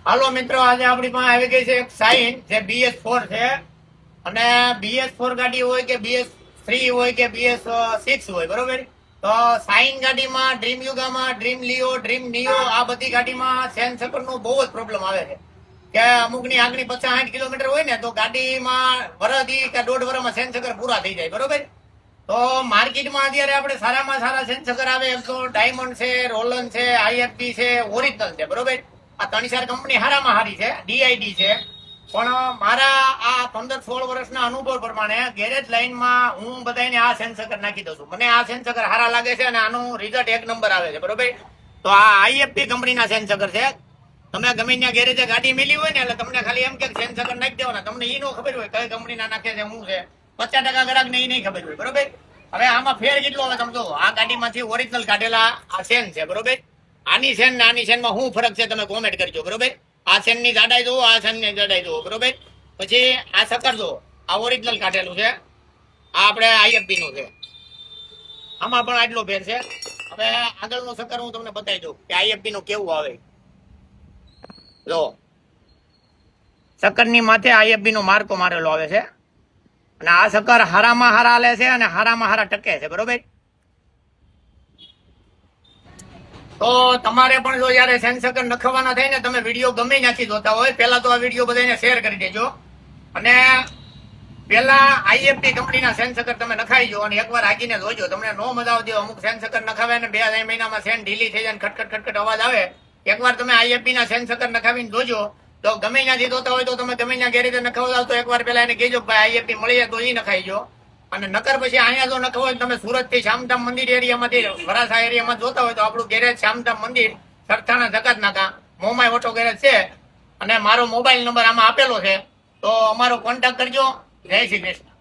હાલો મિત્રો, આજે આપણી પાસે આવી ગઈ છે એક સાઇન જે BS4 છે. અને BS4 ગાડી હોય કે BS3 હોય કે BS6 હોય, બરોબર. તો સાઇન ગાડીમાં, ડ્રીમ યુગામાં, ડ્રીમ લિયો, ડ્રીમ નિયો, આ બધી ગાડીમાં સેન્સરનો બહુ જ પ્રોબ્લેમ આવે છે. કે અમુકની આગની 50-60 કિલોમીટર હોય ને તો ગાડીમાં વરસથી કે દોઢ વર્ષમાં સેન્સર પૂરા થઈ જાય, બરોબર. તો માર્કેટમાં અત્યારે આપણે સારામાં સારા સેન્સર આવે એમ તો ડાયમંડ છે, રોલન છે, IFB છે, ઓરિજિનલ છે, બરોબર. આ 3-4 કંપની હારામાં હારી છે, DID છે. પણ મારા આ 15-16 વર્ષના અનુભવ પ્રમાણે ગેરેજ લાઈનમાં હું બધાને આ સેન્સર નાખી દઉં છું. મને આ સેન્સર હારા લાગે છે અને આનું રિઝલ્ટ 1 નંબર આવે છે, બરોબર. તો આ IFB કંપનીના સેન્સર છે. તમે ગમે ત્યાં ગેરેજે ગાડી મેલી હોય ને એટલે તમને ખાલી એમ કે સેન્સર નાખી દેવાના. તમને એ નો ખબર હોય કઈ કંપનીના નાખે છે, શું છે. 50% ગ્રાહક ને એ નહીં ખબર હોય, બરોબર. હવે આમાં ફેર કેટલો આવે સમજો. આ ગાડીમાંથી ઓરિજિનલ કાઢેલા આ સેન છે, બરોબર. આની સેન ને આની સેનમાં શું ફરક છે તમે કોમેન્ટ કરજો, બરોબર. આ સેન ની જાડાઈ જુઓ, આ સેન ની જાડાઈ જુઓ, બરોબર. પછી આ સકર જુઓ, આ ઓરિજિનલ કાઢેલું છે, આ આપણે IFB નું છે. આમાં પણ આટલો ફેર છે. હવે આગળનું સકર હું તમને બતાવી દઉં કે IFB નું કેવું આવે. જો સકર ની માથે IFB નો માર્કો મારેલો આવે છે. અને આ સકર હારામાં હારા હાલે છે અને હારામાં હારા ટકે છે, બરોબર. તો તમારે પણ જો જયારે સેન્સર નખવાના થાય ને, તમે વિડીયો ગમે ત્યાંથી જોતા હોય, પહેલા તો આ વિડીયો બધાને શેર કરી દેજો. અને પેલા IFB કંપનીના સેન્સર તમે નખાઈ જો અને એકવાર હાકીને જોજો. તમને નો મજા આવતી. અમુક સેન્સર નખાવે ને 2-3 મહિનામાં સેન ઢીલી થઈ જાય, ખટખટ ખટખટ અવાજ આવે. એકવાર તમે IFB ના સેન્સર નખાવીને જોજો. તો ગમે ત્યાંથી જોતા હોય તો તમે ગમે ત્યાં ગેરેજે નખાવતા હોય તો એકવાર પેલા એને કહેજો ભાઈ IFB મળી જાય તો એ નખાઈ જો. અને નકર પછી અહીંયા જો નખવો હોય તમે સુરત થી શ્યામધામ મંદિર એરિયામાંથી વરાસા એરિયામાં જોતા હોય તો આપણું ગેરેજ શ્યામધામ મંદિર, સરથાણા જકાત નાકા, મોમાઈ ઓટો ગેરેજ છે. અને મારો મોબાઈલ નંબર આમાં આપેલો છે, તો અમારો કોન્ટેક્ટ કરજો. જય શ્રી કૃષ્ણ.